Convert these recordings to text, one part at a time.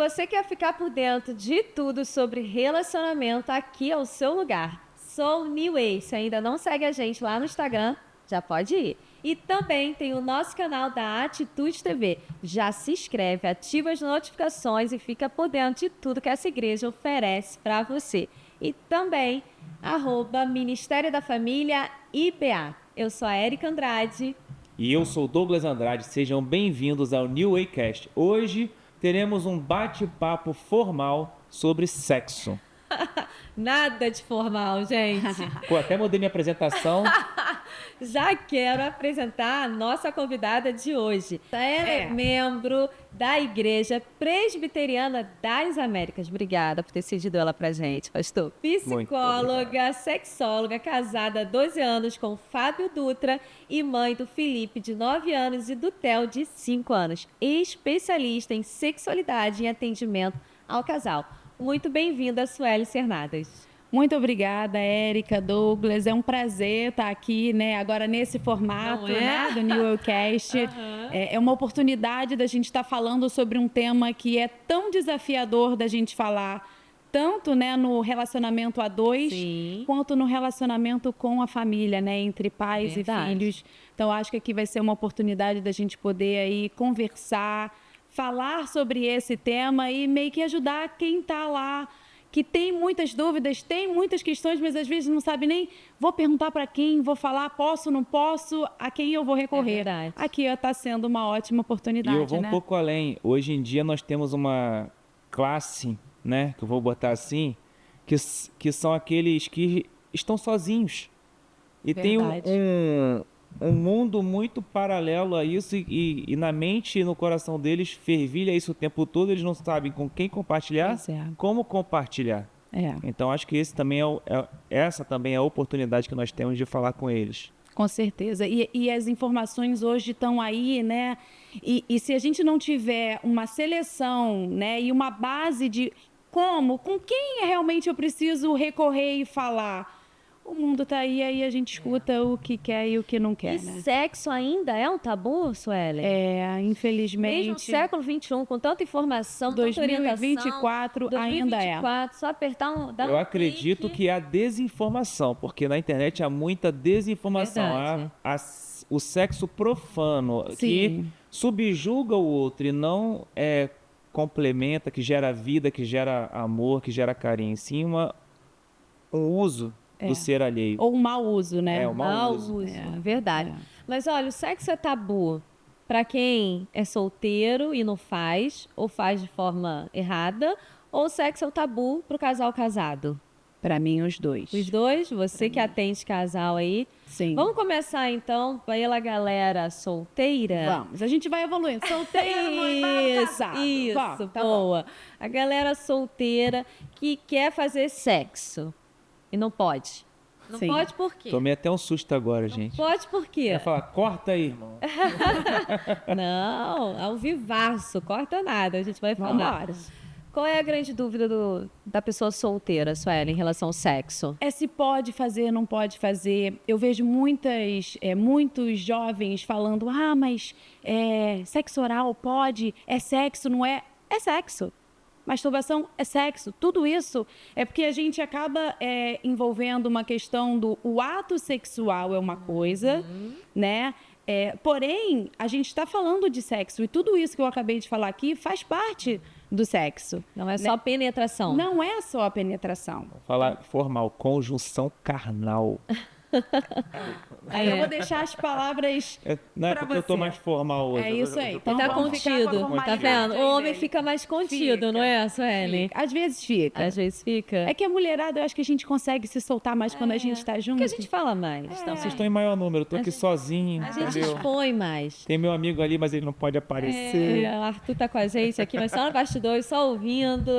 você quer ficar por dentro de tudo sobre relacionamento, aqui é o seu lugar. Sou New Way. Se ainda não segue a gente lá no Instagram, já pode ir. E também tem o nosso canal da Atitude TV. Já se inscreve, ativa as notificações e fica por dentro de tudo que essa igreja oferece para você. E também, @Ministério da Família IPA. Eu sou a Érica Andrade. E eu sou Douglas Andrade. Sejam bem-vindos ao New Waycast. Hoje teremos um bate-papo formal sobre sexo. Nada de formal, gente. Pô, até mudei minha apresentação. Já quero apresentar a nossa convidada de hoje. Ela é membro da Igreja Presbiteriana das Américas. Obrigada por ter cedido ela pra gente, pastor. Psicóloga, sexóloga, casada há 12 anos com Fábio Dutra e mãe do Felipe, de 9 anos, e do Theo, de 5 anos. Especialista em sexualidade e atendimento ao casal. Muito bem-vinda, Sueli Cernadas. Muito obrigada, Érica, Douglas. É um prazer estar aqui, né, agora nesse formato, né, do New Waycast. É uma oportunidade da gente estar falando sobre um tema que é tão desafiador da gente falar, tanto, né, no relacionamento a dois, quanto no relacionamento com a família, né, entre pais e filhos. Então, acho que aqui vai ser uma oportunidade da gente poder aí conversar, falar sobre esse tema e meio que ajudar quem está lá, que tem muitas dúvidas, tem muitas questões, mas às vezes não sabe nem, vou perguntar para quem, vou falar, posso, não posso, a quem eu vou recorrer. Aqui está sendo uma ótima oportunidade, E eu vou um pouco além. Hoje em dia nós temos uma classe, né, que eu vou botar assim, que são aqueles que estão sozinhos. E tem um mundo muito paralelo a isso e na mente e no coração deles fervilha isso o tempo todo, eles não sabem com quem compartilhar, como compartilhar. Então, acho que essa também é a oportunidade que nós temos de falar com eles. Com certeza. E as informações hoje estão aí, né? E se a gente não tiver uma seleção, né, e uma base de com quem realmente eu preciso recorrer e falar, o mundo tá aí a gente escuta o que quer e o que não quer, né? Sexo ainda é um tabu, Sueli? Infelizmente. Mesmo no século XXI, com tanta informação, 2024 tanta orientação, ainda é. Só apertar Eu acredito que há desinformação, porque na internet há muita desinformação. O sexo profano, que subjuga o outro e não complementa, que gera vida, que gera amor, que gera carinho. Sim, um uso do ser alheio. Ou um mau uso, né? O mau uso. Verdade. Mas olha, o sexo é tabu para quem é solteiro e não faz, ou faz de forma errada, ou o sexo é o tabu para o casal casado? Para mim, os dois. Os dois? Você que atende casal aí. Sim. Vamos começar, então, pela galera solteira? Vamos. A gente vai evoluindo. Solteiro, noivado, casado. Isso, boa. A galera solteira que quer fazer sexo e não pode. Não pode por quê? Tomei até um susto agora, gente. Pode por quê? Vai falar, corta aí, irmão. Não, ao vivaço. Corta nada, a gente vai falar. Vambora. Qual é a grande dúvida da pessoa solteira, Sueli, em relação ao sexo? Se pode fazer, não pode fazer. Eu vejo muitos jovens falando, mas sexo oral pode, é sexo, não é? É sexo. Masturbação é sexo. Tudo isso é porque a gente acaba envolvendo uma questão o ato sexual é uma coisa, né? Porém, a gente está falando de sexo e tudo isso que eu acabei de falar aqui faz parte do sexo. Não é só penetração. Não é só a penetração. Vou falar formal, conjunção carnal. Aí eu vou deixar as palavras não é porque você. Eu tô mais formal hoje. É isso aí. Então tá contido, tá vendo? O homem fica mais contido, não é, Sueli? Às vezes fica. Às vezes fica. É que a mulherada, eu acho que a gente consegue se soltar mais quando a gente tá junto. Porque a gente fala mais. Então, vocês estão em maior número, eu tô aqui sozinho. A gente expõe mais. Tem meu amigo ali, mas ele não pode aparecer. O Arthur tá com a gente aqui, mas só no bastidor, só ouvindo.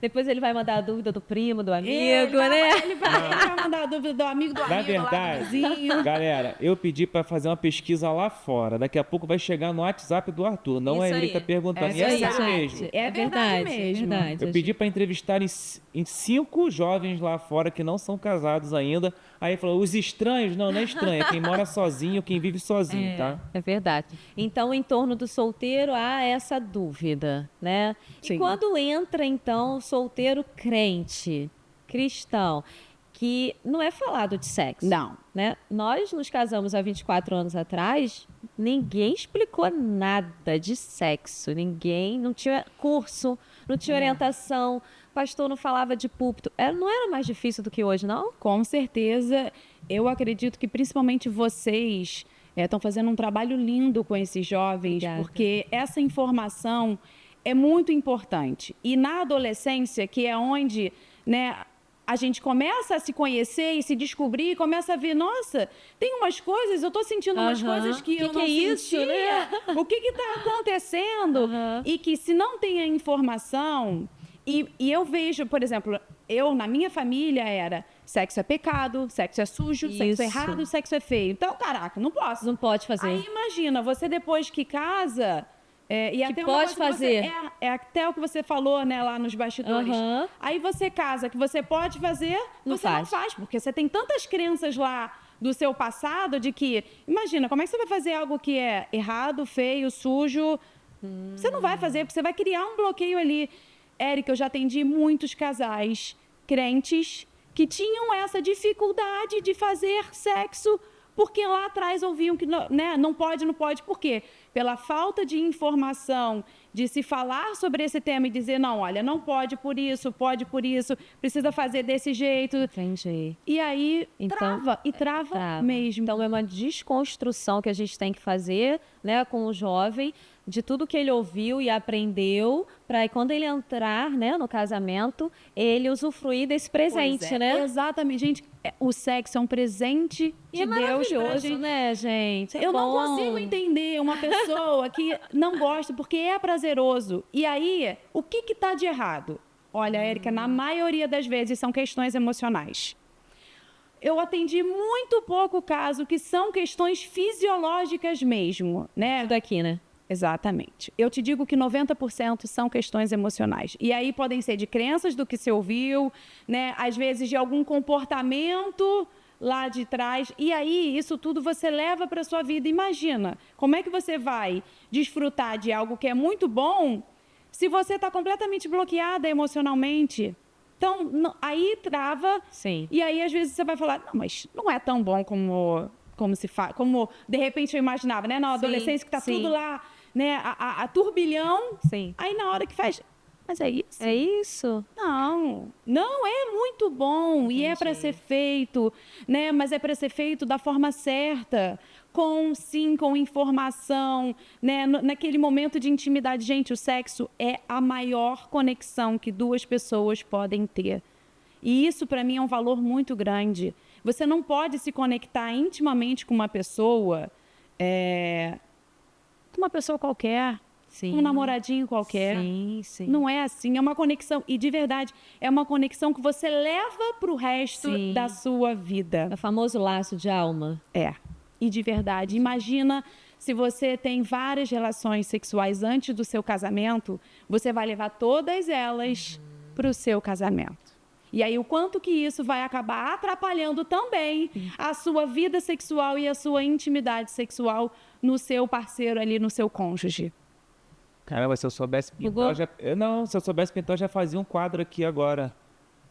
Depois ele vai mandar a dúvida do primo, do amigo, né? Ele vai mandar a dúvida do amigo do amigo. Na verdade, verdade, galera, eu pedi para fazer uma pesquisa lá fora. Daqui a pouco vai chegar no WhatsApp do Arthur. Não é ele que tá perguntando. É sério mesmo. É verdade mesmo. Verdade. Eu pedi para entrevistar em 5 jovens lá fora que não são casados ainda. Aí falou, os estranhos? Não, não é estranho. É quem mora sozinho, quem vive sozinho, tá? É verdade. Então, em torno do solteiro, há essa dúvida, né? Sim. E quando entra, então, o solteiro crente, cristão, que não é falado de sexo. Não. Né? Nós nos casamos há 24 anos atrás, ninguém explicou nada de sexo, não tinha curso, não tinha orientação, pastor não falava de púlpito. Não era mais difícil do que hoje, não? Com certeza. Eu acredito que principalmente vocês estão fazendo um trabalho lindo com esses jovens, Obrigada. porque essa informação é muito importante. E na adolescência, que é onde, né, a gente começa a se conhecer e se descobrir, começa a ver, nossa, tem umas coisas, eu estou sentindo umas coisas que eu não é isso, sentia. né? O que está acontecendo? E que se não tem a informação... E eu vejo, por exemplo, na minha família era sexo é pecado, sexo é sujo, sexo Isso. é errado, sexo é feio. Então, caraca, não posso. Não pode fazer. Aí imagina, você depois que casa... e até uma pode coisa que fazer. é até o que você falou, né, lá nos bastidores. Aí você casa, que você pode fazer, Não você não faz. Porque você tem tantas crenças lá do seu passado de que... Imagina, como é que você vai fazer algo que é errado, feio, sujo? Você não vai fazer, porque você vai criar um bloqueio ali. Érica, eu já atendi muitos casais crentes que tinham essa dificuldade de fazer sexo porque lá atrás ouviam que não pode. Por quê? Pela falta de informação, de se falar sobre esse tema e dizer, não, olha, não pode por isso, precisa fazer desse jeito. Entendi. E aí trava mesmo. Então é uma desconstrução que a gente tem que fazer, né, com o jovem, de tudo que ele ouviu e aprendeu, para quando ele entrar, né, no casamento, ele usufruir desse presente, né? Exatamente. Gente, o sexo é um presente de Deus pra gente. Né, gente? Eu não consigo entender uma pessoa que não gosta porque é prazeroso. E aí, o que está de errado? Olha, Érica, na maioria das vezes são questões emocionais. Eu atendi muito pouco caso que são questões fisiológicas mesmo, né? Tudo aqui, né? Exatamente. Eu te digo que 90% são questões emocionais. E aí podem ser de crenças do que você ouviu, né? Às vezes de algum comportamento lá de trás. E aí, isso tudo você leva para a sua vida. Imagina, como é que você vai desfrutar de algo que é muito bom se você está completamente bloqueada emocionalmente? Então, aí trava. Sim. E aí, às vezes, você vai falar, não, mas não é tão bom como de repente eu imaginava, né? Na adolescência que tá tudo lá, né? A turbilhão. Sim. Aí na hora que faz, mas é isso? É isso? Não é muito bom. Entendi. E é para ser feito, né? Mas é para ser feito da forma certa, com informação, né? Naquele momento de intimidade. Gente, o sexo é a maior conexão que duas pessoas podem ter. E isso, para mim, é um valor muito grande. Você não pode se conectar intimamente com uma pessoa, qualquer, sim, um namoradinho qualquer. Sim. Não é assim, é uma conexão. E, de verdade, é uma conexão que você leva para o resto da sua vida. É o famoso laço de alma. E, de verdade, imagina se você tem várias relações sexuais antes do seu casamento, você vai levar todas elas para o seu casamento. E aí, o quanto que isso vai acabar atrapalhando também a sua vida sexual e a sua intimidade sexual no seu parceiro ali, no seu cônjuge. Caramba, se eu soubesse pintar, se eu soubesse pintar, eu já fazia um quadro aqui agora.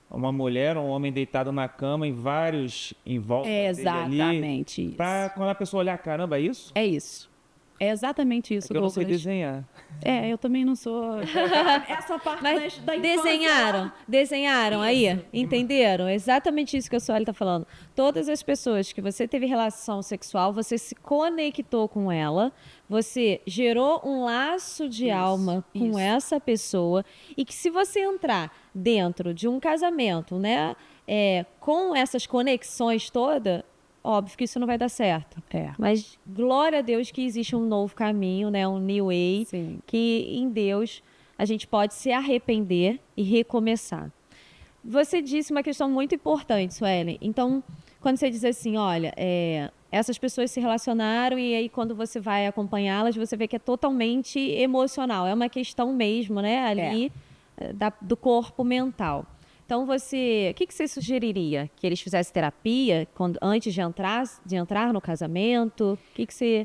Uma mulher, um homem deitado na cama e vários em volta dele ali. Exatamente isso. Pra quando a pessoa olhar, caramba, é isso? É isso. É exatamente isso, que eu não sei desenhar. Eu também não sou... Essa parte da infância... Desenharam aí? Entenderam? Exatamente isso que a Sueli está falando. Todas as pessoas que você teve relação sexual, você se conectou com ela, você gerou um laço de alma com essa pessoa, e que se você entrar dentro de um casamento, né, com essas conexões todas, óbvio que isso não vai dar certo. Mas glória a Deus que existe um novo caminho, né? Um new way, que em Deus a gente pode se arrepender e recomeçar. Você disse uma questão muito importante, Sueli. Então, quando você diz assim, olha, essas pessoas se relacionaram e aí quando você vai acompanhá-las, você vê que é totalmente emocional. É uma questão mesmo, né? Ali do corpo mental. Então, o que você sugeriria? Que eles fizessem terapia antes de entrar no casamento?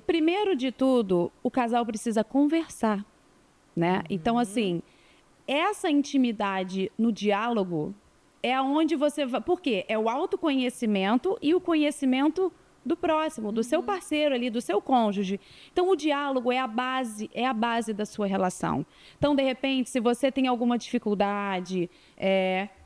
Primeiro de tudo, o casal precisa conversar, né? Então, assim, essa intimidade no diálogo é onde você vai... Por quê? É o autoconhecimento e o conhecimento do próximo, do seu parceiro ali, do seu cônjuge. Então, o diálogo é a base da sua relação. Então, de repente, se você tem alguma dificuldade,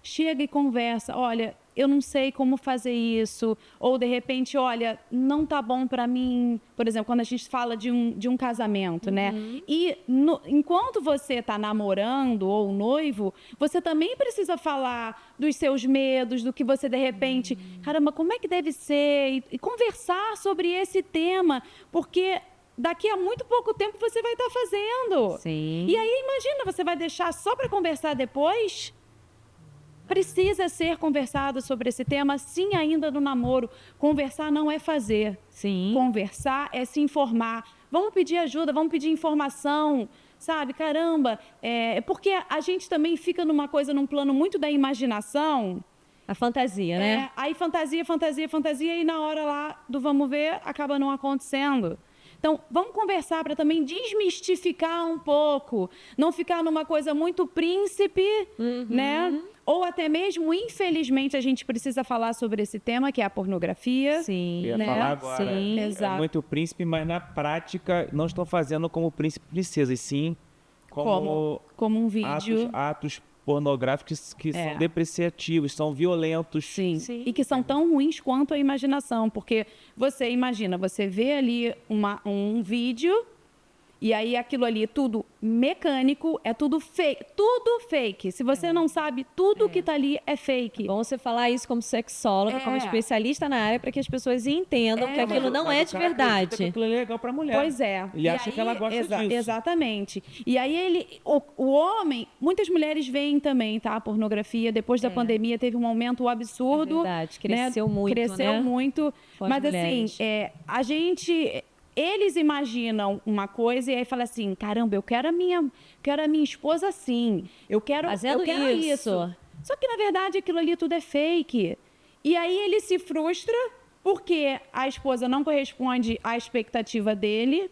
chega e conversa. Olha, eu não sei como fazer isso. Ou, de repente, olha, não tá bom para mim. Por exemplo, quando a gente fala de um casamento, né? E enquanto você está namorando ou noivo, você também precisa falar dos seus medos, do que você, de repente... Caramba, como é que deve ser? E conversar sobre esse tema. Porque daqui a muito pouco tempo você vai estar fazendo. Sim. E aí, imagina, você vai deixar só para conversar depois? Precisa ser conversado sobre esse tema, sim, ainda no namoro. Conversar não é fazer. Sim. Conversar é se informar. Vamos pedir ajuda, vamos pedir informação, sabe? Caramba, porque a gente também fica num plano muito da imaginação. A fantasia, né? Aí fantasia, e na hora lá do vamos ver, acaba não acontecendo. Então, vamos conversar para também desmistificar um pouco. Não ficar numa coisa muito príncipe, né? Ou até mesmo, infelizmente, a gente precisa falar sobre esse tema, que é a pornografia. Sim. Eu ia falar agora. Sim. Exato. É muito príncipe, mas na prática não estão fazendo como príncipe e princesa, e sim como um vídeo. Atos pornográficos que são depreciativos, são violentos. Sim. E que são tão ruins quanto a imaginação. Porque você imagina, você vê ali um vídeo e aí aquilo ali tudo mecânico, é tudo fake. Tudo fake. Se você não sabe, tudo que tá ali é fake. É bom você falar isso como sexóloga, como especialista na área, para que as pessoas entendam que aquilo não é de verdade. Aquilo é legal para a mulher. Pois é. Ele acha que ela gosta disso. Exatamente. E aí o homem, muitas mulheres veem também, tá? A pornografia. Depois da pandemia teve um aumento absurdo. É verdade, cresceu muito, Cresceu muito. Mas mulheres. assim, eles imaginam uma coisa e aí fala assim, caramba, eu quero a minha esposa assim. Eu quero isso. Só que, na verdade, aquilo ali tudo é fake. E aí ele se frustra porque a esposa não corresponde à expectativa dele.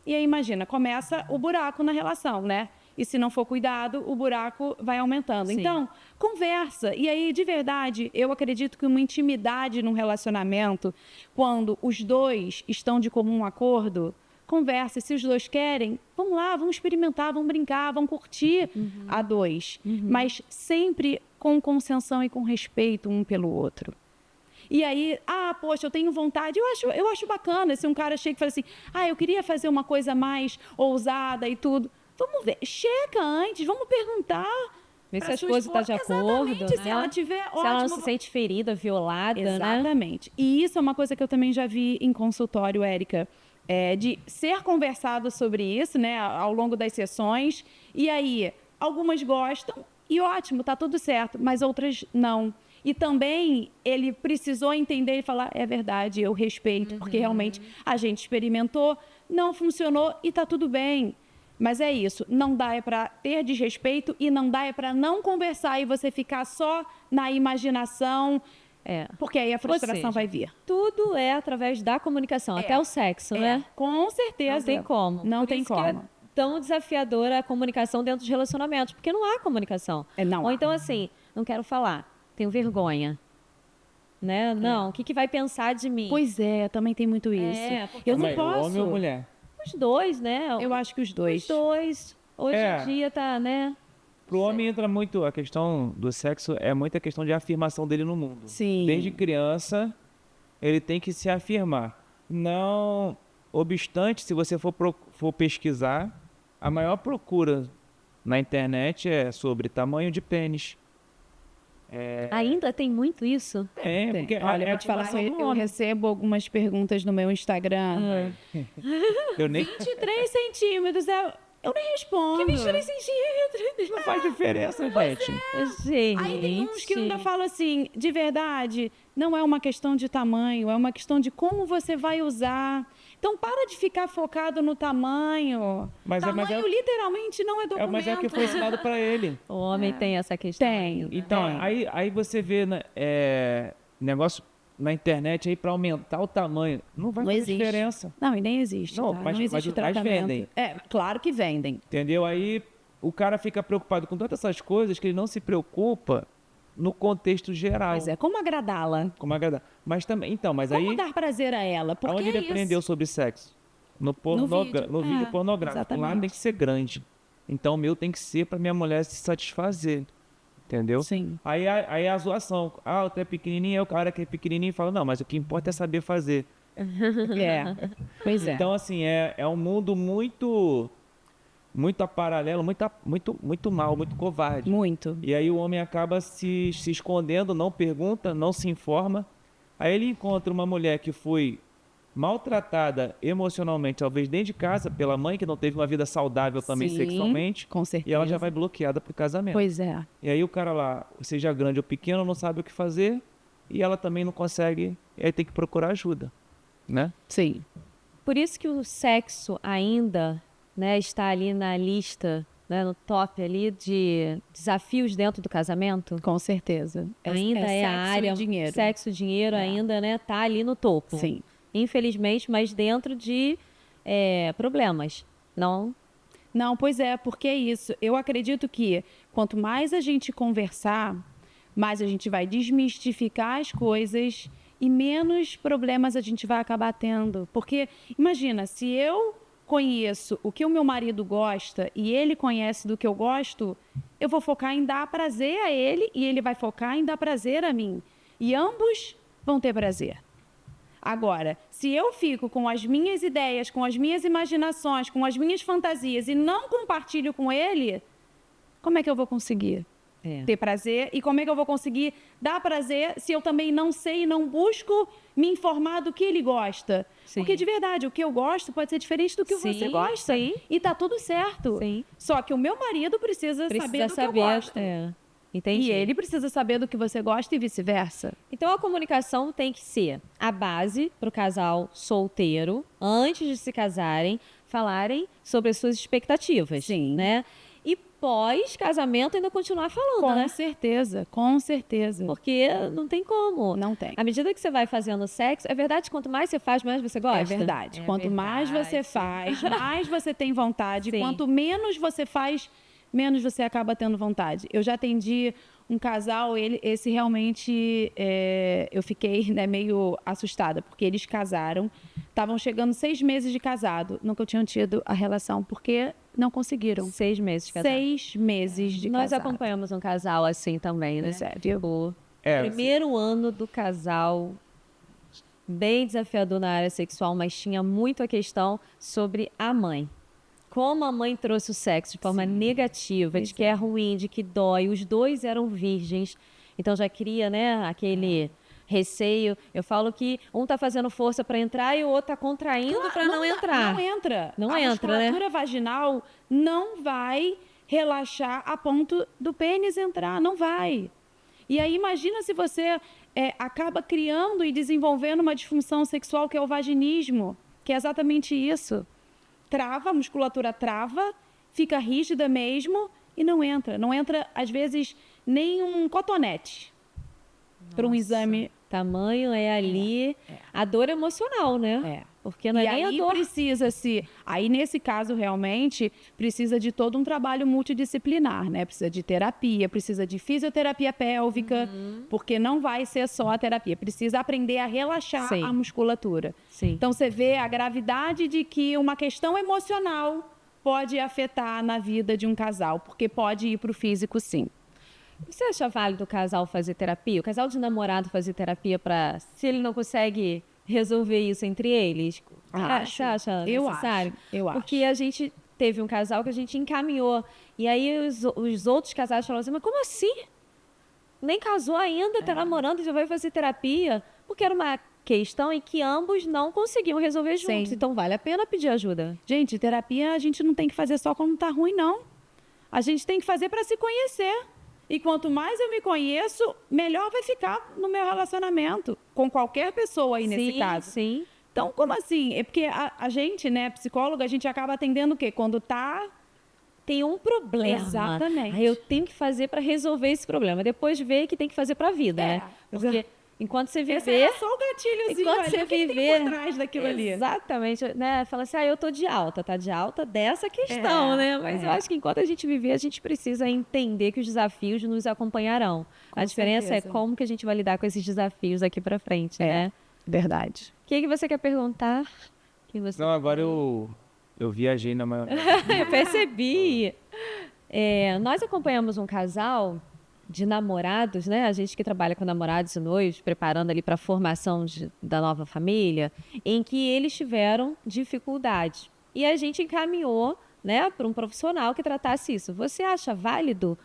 E aí, imagina, começa o buraco na relação, né? E se não for cuidado, o buraco vai aumentando. Sim. Então, conversa. E aí, de verdade, eu acredito que uma intimidade num relacionamento, quando os dois estão de comum acordo, conversa. Se os dois querem, vamos lá, vamos experimentar, vamos brincar, vamos curtir a dois. Mas sempre com consenção e com respeito um pelo outro. E aí, poxa, eu tenho vontade. Eu acho bacana se um cara chega e fala assim, eu queria fazer uma coisa mais ousada e tudo. Vamos ver, checa antes, vamos perguntar. Ver se a esposa está de acordo. Exatamente, né? se ela tiver, ótimo. Se ela não se sente ferida, violada, Exatamente. E isso é uma coisa que eu também já vi em consultório, Érica. De ser conversado sobre isso, né, ao longo das sessões. E aí, algumas gostam e ótimo, tá tudo certo, mas outras não. E também ele precisou entender e falar, é verdade, eu respeito, porque realmente a gente experimentou, não funcionou e tá tudo bem. Mas é isso, não dá para ter desrespeito e não dá para não conversar e você ficar só na imaginação, porque aí a frustração vai vir. Tudo é através da comunicação, até o sexo, né? Com certeza. Não tem como. Não Por tem isso como. Que é tão desafiadora a comunicação dentro dos relacionamentos, porque não há comunicação. Ou então assim, não quero falar, tenho vergonha. Né? Não, o que vai pensar de mim? Pois é, também tem muito isso. Porque eu não posso. Homem ou mulher? Os dois, né? Eu acho que os dois. Os dois. Hoje em dia tá, né? Pro homem entra muito, a questão do sexo é muita questão de afirmação dele no mundo. Sim. Desde criança, ele tem que se afirmar. Não obstante, se você for pesquisar, a maior procura na internet é sobre tamanho de pênis. Ainda tem muito isso? Porque olha, eu vou te falar assim, eu recebo algumas perguntas no meu Instagram. 23 centímetros, Eu nem respondo. Que mistura esse jeito? Não faz diferença, gente. Gente. Aí tem uns que ainda falam assim, de verdade, não é uma questão de tamanho, é uma questão de como você vai usar. Então, para de ficar focado no tamanho. Tamanho literalmente não é documento. Mas é o que foi ensinado para ele. O homem tem essa questão. Tem. Então, aí você vê negócio na internet aí para aumentar o tamanho. Não vai fazer diferença. Não, e nem existe. Não, tá? mas Não existe tratamento. vendem. Claro que vendem. Entendeu? Aí o cara fica preocupado com todas essas coisas que ele não se preocupa no contexto geral. Mas como agradá-la? Como agradar. Mas também, então, mas Como aí dar prazer a ela? Porque aonde ele aprendeu sobre sexo? No vídeo pornográfico. Exatamente. Lá tem que ser grande. Então o meu tem que ser para minha mulher se satisfazer. Entendeu? Sim. Aí a zoação. Tu é pequenininho, aí o cara que é pequenininho fala, não, mas o que importa é saber fazer. Pois é. Então, assim, é um mundo muito a paralelo, muito mal, muito covarde. Muito. E aí o homem acaba se escondendo, não pergunta, não se informa. Aí ele encontra uma mulher que foi maltratada emocionalmente, talvez dentro de casa, pela mãe, que não teve uma vida saudável também sexualmente. Com certeza. E ela já vai bloqueada pro casamento. Pois é. E aí o cara lá, seja grande ou pequeno, não sabe o que fazer. E ela também não consegue, e aí tem que procurar ajuda, né? Sim. Por isso que o sexo ainda, né, está ali na lista, né, no top ali de desafios dentro do casamento. Com certeza. Ainda é a área. Dinheiro. Sexo e dinheiro ainda, né, tá ali no topo. Sim. Infelizmente, mas dentro de problemas. Não. Não, pois é, porque é isso. Eu acredito que quanto mais a gente conversar, mais a gente vai desmistificar as coisas e menos problemas a gente vai acabar tendo. Porque, imagina, se eu conheço o que o meu marido gosta e ele conhece do que eu gosto, eu vou focar em dar prazer a ele e ele vai focar em dar prazer a mim. E ambos vão ter prazer. Agora, se eu fico com as minhas ideias, com as minhas imaginações, com as minhas fantasias e não compartilho com ele, como é que eu vou conseguir ter prazer? E como é que eu vou conseguir dar prazer se eu também não sei e não busco me informar do que ele gosta? Sim. Porque, de verdade, o que eu gosto pode ser diferente do que você gosta. Sim. E tá tudo certo. Sim. Só que o meu marido precisa saber do que eu gosto. Entendi. E ele precisa saber do que você gosta e vice-versa. Então, a comunicação tem que ser a base para o casal solteiro, antes de se casarem, falarem sobre as suas expectativas. Sim. Né? E pós-casamento ainda continuar falando, né? Com certeza. Porque não tem como. Não tem. À medida que você vai fazendo sexo, é verdade, quanto mais você faz, mais você gosta? É verdade. Quanto mais você faz, mais você tem vontade. Sim. Quanto menos você faz, menos você acaba tendo vontade. Eu já atendi um casal, esse realmente eu fiquei meio assustada, porque eles casaram, estavam chegando 6 meses de casado, nunca tinham tido a relação, porque não conseguiram. 6 meses de casado. 6 meses de Nós casado. acompanhamos um casal assim também, né? Viu? Primeiro ano do casal, bem desafiador na área sexual, mas tinha muito a questão sobre a mãe. Como a mãe trouxe o sexo de forma negativa, de que é ruim, de que dói. Os dois eram virgens, então já cria, né, aquele receio. Eu falo que um tá fazendo força para entrar e o outro tá contraindo para não entrar. Não entra. Não a entra, né? musculatura vaginal não vai relaxar a ponto do pênis entrar, não vai. E aí imagina se você acaba criando e desenvolvendo uma disfunção sexual que é o vaginismo, que é exatamente isso. Trava, a musculatura trava, fica rígida mesmo e não entra. Não entra, às vezes, nem um cotonete para um exame. Tamanho é ali a dor emocional, né? Porque não é nem a dor. Aí, nesse caso, realmente, precisa de todo um trabalho multidisciplinar, né? Precisa de terapia, precisa de fisioterapia pélvica, porque não vai ser só a terapia. Precisa aprender a relaxar a musculatura. Sim. Então, você vê a gravidade de que uma questão emocional pode afetar na vida de um casal, porque pode ir para o físico, sim. Você acha válido o casal fazer terapia? O casal de namorado fazer terapia para, se ele não consegue resolver isso entre eles? Você acha necessário? Eu acho. Porque a gente teve um casal que a gente encaminhou. E aí os outros casais falaram assim, mas como assim? Nem casou ainda, tá namorando e já vai fazer terapia? Porque era uma questão em que ambos não conseguiam resolver juntos. Sim. Então, vale a pena pedir ajuda. Gente, terapia a gente não tem que fazer só quando tá ruim, não. A gente tem que fazer para se conhecer. E quanto mais eu me conheço, melhor vai ficar no meu relacionamento. Com qualquer pessoa aí nesse caso. Sim. Então, como assim? É porque a gente, né, psicóloga, a gente acaba atendendo o quê? Quando tem um problema. Exatamente. Aí eu tenho que fazer para resolver esse problema. Depois ver que tem que fazer para a vida, né? Porque enquanto você viver... Esse é só o gatilhozinho enquanto ali, você o que viver... tem por trás daquilo ali? Exatamente. Né? Fala assim, eu tô de alta. Tá de alta dessa questão, né? Mas eu acho que enquanto a gente viver, a gente precisa entender que os desafios nos acompanharão. A diferença é como que a gente vai lidar com esses desafios aqui para frente, né? Verdade. O que você quer perguntar? Não, agora eu viajei na maionese. Eu percebi. Nós acompanhamos um casal de namorados, né? A gente que trabalha com namorados e noivos, preparando ali para a formação da nova família, em que eles tiveram dificuldade. E a gente encaminhou, né, para um profissional que tratasse isso. Você acha válido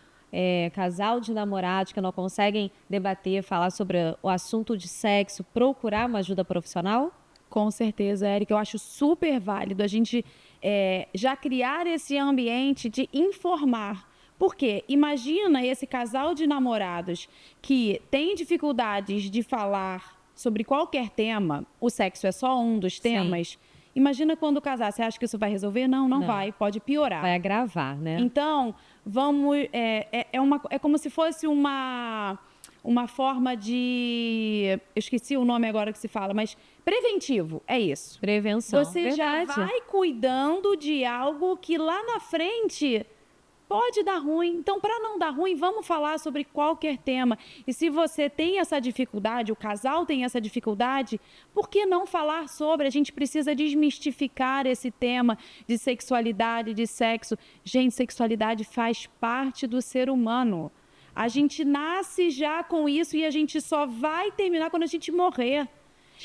casal de namorados que não conseguem debater, falar sobre o assunto de sexo, procurar uma ajuda profissional? Com certeza, Érica. Eu acho super válido a gente já criar esse ambiente de informar. Por quê? Imagina esse casal de namorados que tem dificuldades de falar sobre qualquer tema, o sexo é só um dos temas. Sim. Imagina quando casar, você acha que isso vai resolver? Não vai, pode piorar. Vai agravar, né? Então, vamos... É como se fosse uma forma de... Eu esqueci o nome agora que se fala, mas preventivo, é isso. Prevenção. Você já vai cuidando de algo que lá na frente pode dar ruim. Então, para não dar ruim, vamos falar sobre qualquer tema. E se você tem essa dificuldade, o casal tem essa dificuldade, por que não falar sobre? A gente precisa desmistificar esse tema de sexualidade, de sexo. Gente, sexualidade faz parte do ser humano. A gente nasce já com isso e a gente só vai terminar quando a gente morrer.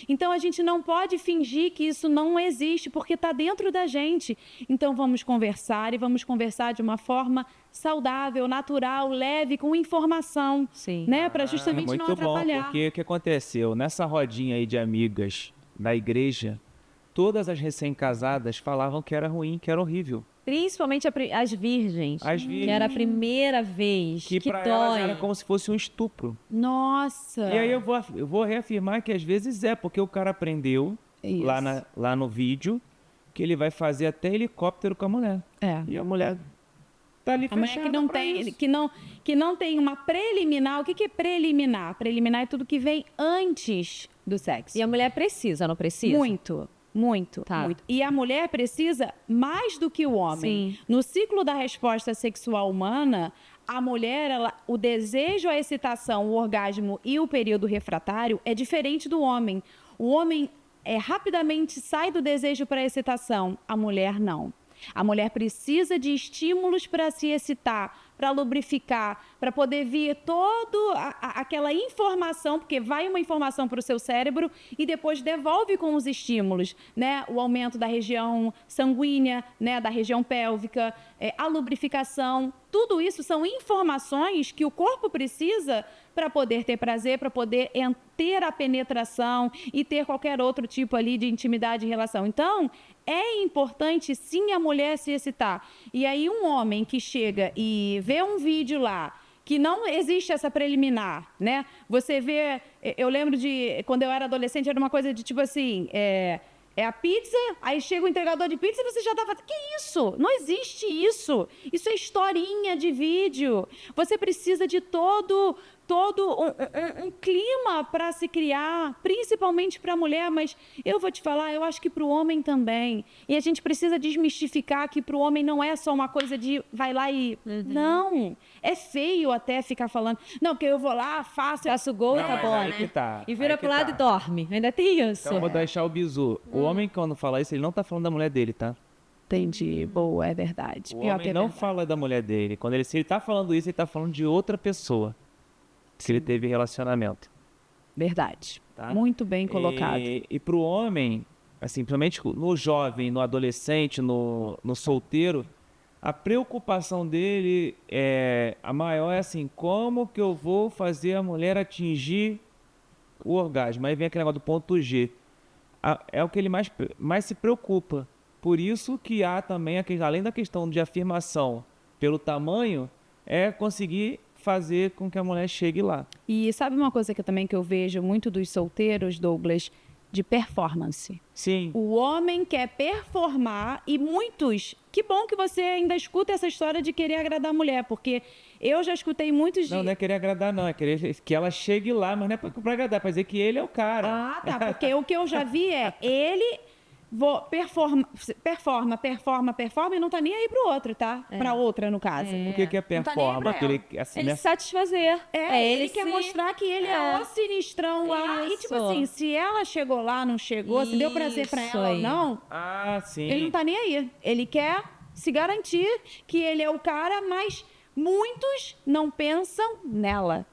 Então, a gente não pode fingir que isso não existe, porque está dentro da gente. Então, vamos conversar e vamos conversar de uma forma saudável, natural, leve, com informação. Sim. Né? Para justamente não atrapalhar. Muito bom, porque o que aconteceu? Nessa rodinha aí de amigas da igreja, todas as recém-casadas falavam que era ruim, que era horrível. Principalmente as virgens. As virgens. Que era a primeira vez. Que pra elas era como se fosse um estupro. Nossa! E aí eu vou reafirmar que às vezes porque o cara aprendeu lá no vídeo que ele vai fazer até helicóptero com a mulher. E a mulher tá ali fechada. A mulher que não tem uma preliminar. O que é preliminar? Preliminar é tudo que vem antes do sexo. E a mulher precisa, não precisa? Muito. Muito. E a mulher precisa mais do que o homem. Sim. No ciclo da resposta sexual humana, a mulher, o desejo, a excitação, o orgasmo e o período refratário é diferente do homem. O homem rapidamente sai do desejo para a excitação, a mulher não. A mulher precisa de estímulos para se excitar, para lubrificar, para poder vir toda aquela informação, porque vai uma informação para o seu cérebro e depois devolve com os estímulos, né? O aumento da região sanguínea, né? Da região pélvica, a lubrificação. Tudo isso são informações que o corpo precisa para poder ter prazer, para poder ter a penetração e ter qualquer outro tipo ali de intimidade e relação. Então, é importante sim a mulher se excitar. E aí um homem que chega e vê um vídeo lá que não existe essa preliminar, né? Você vê, eu lembro de quando eu era adolescente, era uma coisa de tipo assim, a pizza, aí chega o entregador de pizza e você já tá falando, que isso? Não existe isso. Isso é historinha de vídeo. Você precisa de todo um clima para se criar, principalmente para a mulher, mas eu vou te falar, eu acho que para o homem também. E a gente precisa desmistificar que para o homem não é só uma coisa de vai lá e... Não, é feio até ficar falando, não, porque eu vou lá, faço o gol e tá bom, né? E vira pro lado e dorme. Ainda tem isso. Então eu vou deixar o bizu. O homem, quando fala isso, ele não tá falando da mulher dele, tá? Entendi. Boa, é verdade. O homem não fala da mulher dele. Se ele tá falando isso, ele tá falando de outra pessoa. Se ele teve relacionamento. Verdade. Tá? Muito bem colocado. E pro homem, assim, principalmente no jovem, no adolescente, no solteiro, a preocupação dele a maior é assim, como que eu vou fazer a mulher atingir o orgasmo. Aí vem aquele negócio do ponto G. É o que ele mais se preocupa. Por isso que há também, além da questão de afirmação pelo tamanho, é conseguir fazer com que a mulher chegue lá. E sabe uma coisa que eu vejo muito dos solteiros, Douglas? De performance. Sim. O homem quer performar e muitos... Que bom que você ainda escuta essa história de querer agradar a mulher, porque eu já escutei muitos... Não é querer agradar, não. É querer que ela chegue lá, mas não é pra agradar, é pra dizer que ele é o cara. Ah, tá. Porque o que eu já vi é ele... performa e não tá nem aí pro outro, tá? Pra outra, no caso. O que é performa? Tá Ele, assim, ele satisfazer. Ele quer mostrar que ele é o sinistrão lá. E tipo assim, se ela chegou lá, não chegou, se deu prazer pra ela ou não, sim. ele não tá nem aí. Ele quer se garantir que ele é o cara, mas muitos não pensam nela.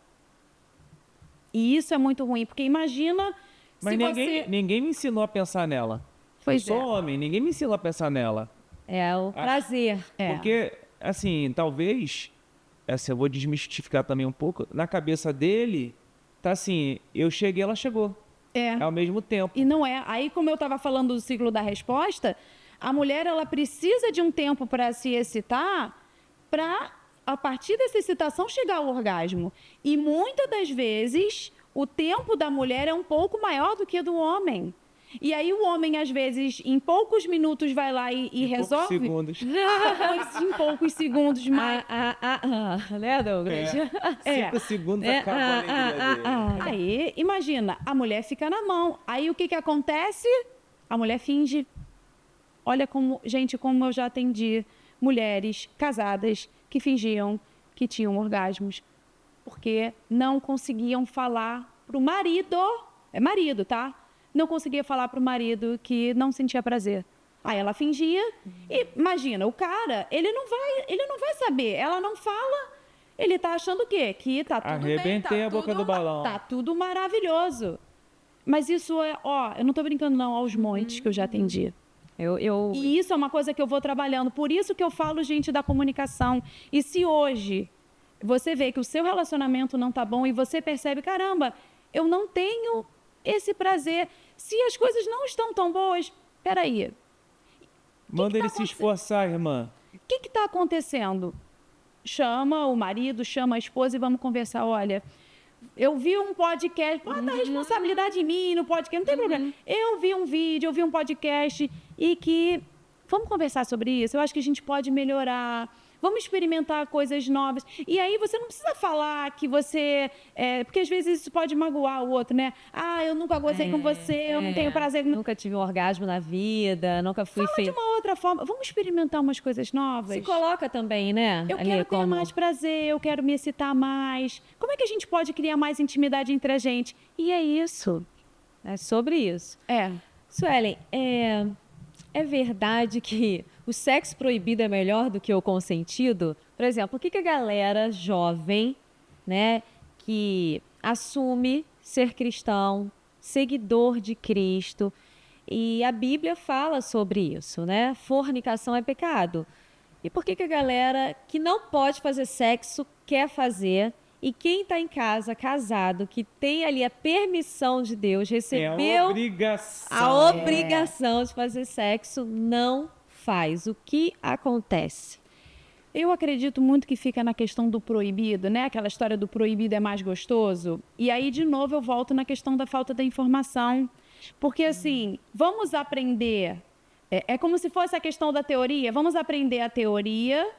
E isso é muito ruim, porque imagina mas ninguém me ensinou a pensar nela. Eu sou homem, ninguém me ensinou a pensar nela. É o prazer. Porque, assim, talvez, eu vou desmistificar também um pouco, na cabeça dele, tá assim, eu cheguei, ela chegou. Ao mesmo tempo. E não é. Aí, como eu estava falando do ciclo da resposta, a mulher, ela precisa de um tempo para se excitar, para, a partir dessa excitação, chegar ao orgasmo. E muitas das vezes, o tempo da mulher é um pouco maior do que o do homem. E aí o homem, às vezes, em poucos minutos vai lá e resolve. Poucos segundos. Em poucos segundos, mas... né, Douglas? 5 segundos acaba a alegria dele. Aí, imagina, a mulher fica na mão. Aí o que acontece? A mulher finge. Olha como, gente, como eu já atendi mulheres casadas que fingiam que tinham orgasmos porque não conseguiam falar pro marido, é marido, tá? Não conseguia falar pro marido que não sentia prazer. Aí ela fingia e imagina, o cara, ele não vai saber, ela não fala, ele tá achando o quê? Que tá tudo bem, Arrebentei a boca do balão. Tá tudo maravilhoso. Mas isso eu não tô brincando não, aos montes que eu já atendi. E isso é uma coisa que eu vou trabalhando, por isso que eu falo, gente, da comunicação. E se hoje você vê que o seu relacionamento não tá bom e você percebe, caramba, eu não tenho esse prazer. Se as coisas não estão tão boas, peraí. Manda ele se esforçar, irmã. O que está acontecendo? Chama o marido, chama a esposa e vamos conversar. Olha, eu vi um podcast, bota a responsabilidade em mim no podcast, não tem problema. Eu vi um vídeo, eu vi um podcast e que... Vamos conversar sobre isso? Eu acho que a gente pode melhorar. Vamos experimentar coisas novas. E aí você não precisa falar que você... porque às vezes isso pode magoar o outro, né? Eu nunca gostei com você, eu não tenho prazer... Nunca tive um orgasmo na vida, nunca fui Fala de uma outra forma. Vamos experimentar umas coisas novas? Se coloca também, né? Eu quero ter mais prazer, eu quero me excitar mais. Como é que a gente pode criar mais intimidade entre a gente? E é isso. É sobre isso. Suelen, é verdade que o sexo proibido é melhor do que o consentido? Por exemplo, o que a galera jovem, né, que assume ser cristão, seguidor de Cristo, e a Bíblia fala sobre isso, né? Fornicação é pecado. E por que a galera que não pode fazer sexo quer fazer? E quem está em casa, casado, que tem ali a permissão de Deus, recebeu a obrigação de fazer sexo, não faz. O que acontece? Eu acredito muito que fica na questão do proibido, né? Aquela história do proibido é mais gostoso. E aí, de novo, eu volto na questão da falta da informação. Porque, assim, vamos aprender... É como se fosse a questão da teoria. Vamos aprender a teoria...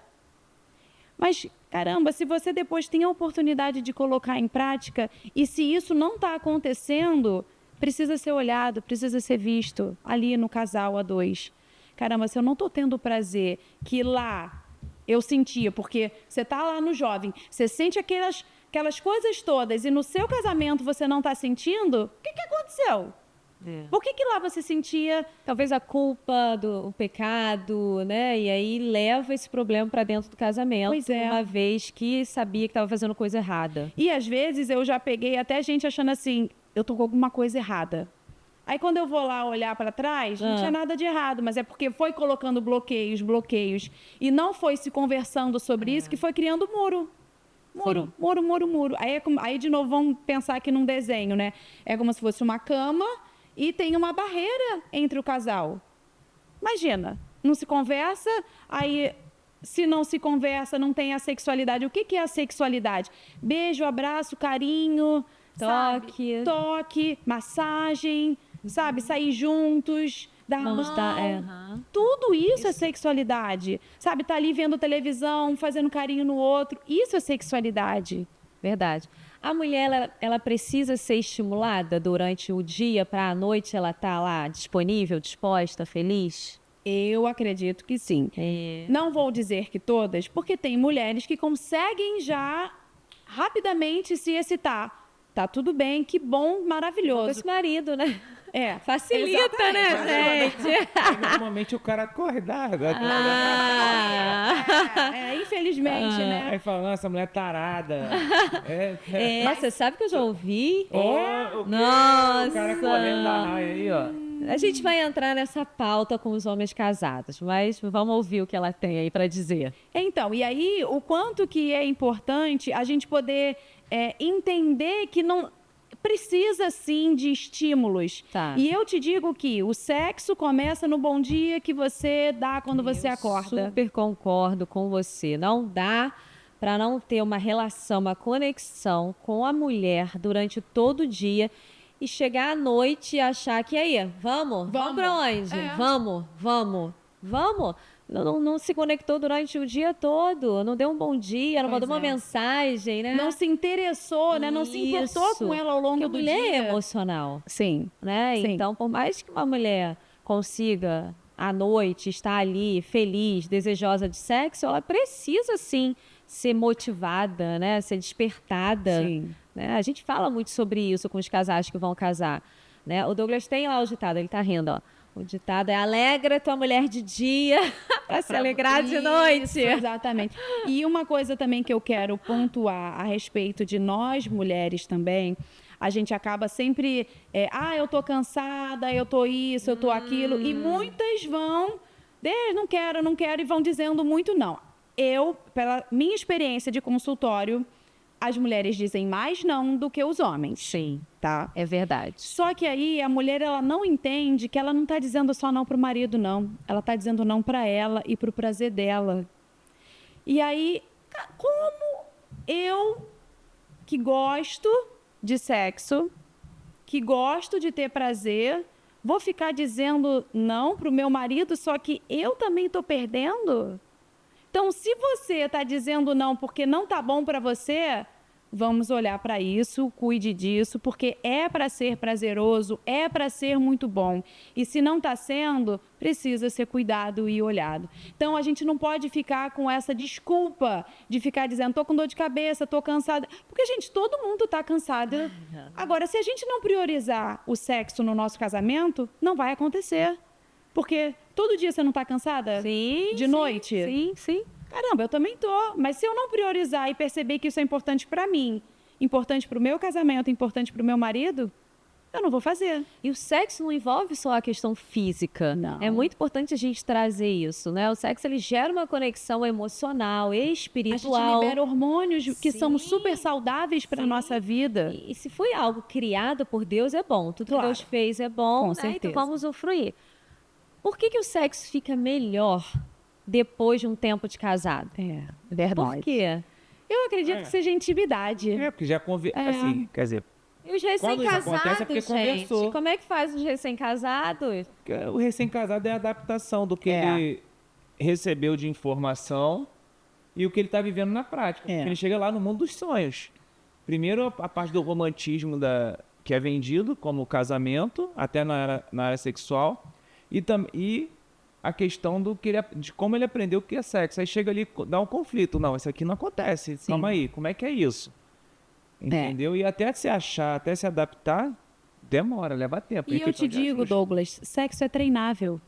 Mas, caramba, se você depois tem a oportunidade de colocar em prática, e se isso não está acontecendo, precisa ser olhado, precisa ser visto ali no casal a dois. Caramba, se eu não estou tendo o prazer que lá eu sentia, porque você está lá no jovem, você sente aquelas coisas todas, e no seu casamento você não está sentindo, o que aconteceu? Por que lá você sentia talvez a culpa do pecado, né? E aí leva esse problema para dentro do casamento, uma vez que sabia que estava fazendo coisa errada. E às vezes eu já peguei até gente achando assim, eu tô com alguma coisa errada. Aí quando eu vou lá olhar para trás, não tinha nada de errado, mas é porque foi colocando bloqueios, e não foi se conversando sobre isso que foi criando muro. Muro, muro, muro, muro. Aí, de novo, vamos pensar aqui num desenho, né? É como se fosse uma cama e tem uma barreira entre o casal. Imagina, não se conversa, aí... Se não se conversa, não tem a sexualidade. O que é a sexualidade? Beijo, abraço, carinho, toque, massagem, sabe? Sair juntos, dar mão. Tudo isso é sexualidade. Sabe? Tá ali vendo televisão, fazendo carinho no outro. Isso é sexualidade. Verdade. A mulher, ela precisa ser estimulada durante o dia para à noite ela estar lá disponível, disposta, feliz? Eu acredito que sim. Não vou dizer que todas, porque tem mulheres que conseguem já rapidamente se excitar. Tá tudo bem, que bom, maravilhoso. Esse marido, né? Facilita, né, gente? Normalmente o cara acordado. Infelizmente, né? Aí fala, nossa, mulher tarada. Mas você sabe que eu já ouvi? Nossa! O cara correndo na raia aí, ó. A gente vai entrar nessa pauta com os homens casados, mas vamos ouvir o que ela tem aí para dizer. Então, e aí, o quanto que é importante a gente poder entender que não precisa, sim, de estímulos. Tá. E eu te digo que o sexo começa no bom dia que você dá quando você acorda. Super concordo com você. Não dá para não ter uma relação, uma conexão com a mulher durante todo o dia e chegar à noite e achar que aí, vamos para onde? Vamos. Não se conectou durante o dia todo, não deu um bom dia, não mandou uma mensagem, né? Não se interessou, né? Não se importou com ela ao longo do dia. Porque a mulher é emocional. Sim. Né? Sim. Então, por mais que uma mulher consiga, à noite, estar ali feliz, desejosa de sexo, ela precisa, sim, ser motivada, né? Ser despertada. Sim. Né? A gente fala muito sobre isso com os casais que vão casar. Né? O Douglas tem lá o ditado, ele tá rindo, ó. O ditado é: alegra tua mulher de dia para se alegrar de noite. Exatamente. E uma coisa também que eu quero pontuar a respeito de nós mulheres também, a gente acaba sempre, eu tô cansada, eu tô isso, eu tô aquilo, e muitas vão, não quero, e vão dizendo muito não. Eu, pela minha experiência de consultório, as mulheres dizem mais não do que os homens. Sim, tá? É verdade. Só que aí a mulher, ela não entende que ela não está dizendo só não para o marido, não. Ela está dizendo não para ela e para o prazer dela. E aí, como eu, que gosto de sexo, que gosto de ter prazer, vou ficar dizendo não para o meu marido, só que eu também estou perdendo? Então, se você está dizendo não porque não está bom para você, vamos olhar para isso, cuide disso, porque é para ser prazeroso, é para ser muito bom. E se não está sendo, precisa ser cuidado e olhado. Então, a gente não pode ficar com essa desculpa de ficar dizendo, estou com dor de cabeça, estou cansada. Porque, gente, todo mundo está cansado. Agora, se a gente não priorizar o sexo no nosso casamento, não vai acontecer. Porque todo dia você não está cansada? Sim. De noite? Sim. Caramba, eu também tô. Mas se eu não priorizar e perceber que isso é importante para mim, importante para o meu casamento, importante para o meu marido, eu não vou fazer. E o sexo não envolve só a questão física. Não. É muito importante a gente trazer isso, né? O sexo, ele gera uma conexão emocional, espiritual. A gente libera hormônios que são super saudáveis para a nossa vida. E se foi algo criado por Deus, é bom. Tudo que Deus fez é bom, Com né? certeza. Então vamos usufruir. Por que o sexo fica melhor depois de um tempo de casado? Verdade. Por quê? Eu acredito que seja intimidade. Porque já assim, quer dizer, E os quando isso acontece é porque recém-casados, gente? conversou. Como é que faz os recém-casados? O recém-casado é a adaptação do que ele recebeu de informação e o que ele está vivendo na prática. Porque ele chega lá no mundo dos sonhos. Primeiro, a parte do romantismo que é vendido como casamento, até na área sexual, e a questão de como ele aprendeu o que é sexo. Aí chega ali, dá um conflito. Não, isso aqui não acontece. Sim. Calma aí, como é que é isso? Entendeu? E até se achar, até se adaptar, demora, leva tempo. E eu te digo, Douglas, sexo é treinável.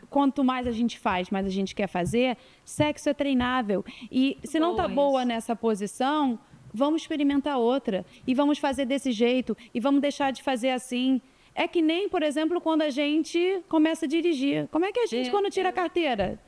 Quanto mais a gente faz, mais a gente quer fazer, sexo é treinável. E se não tá boa nessa posição, vamos experimentar outra. E vamos fazer desse jeito. E vamos deixar de fazer assim. É que nem, por exemplo, quando a gente começa a dirigir. Como é que a gente, quando tira a carteira?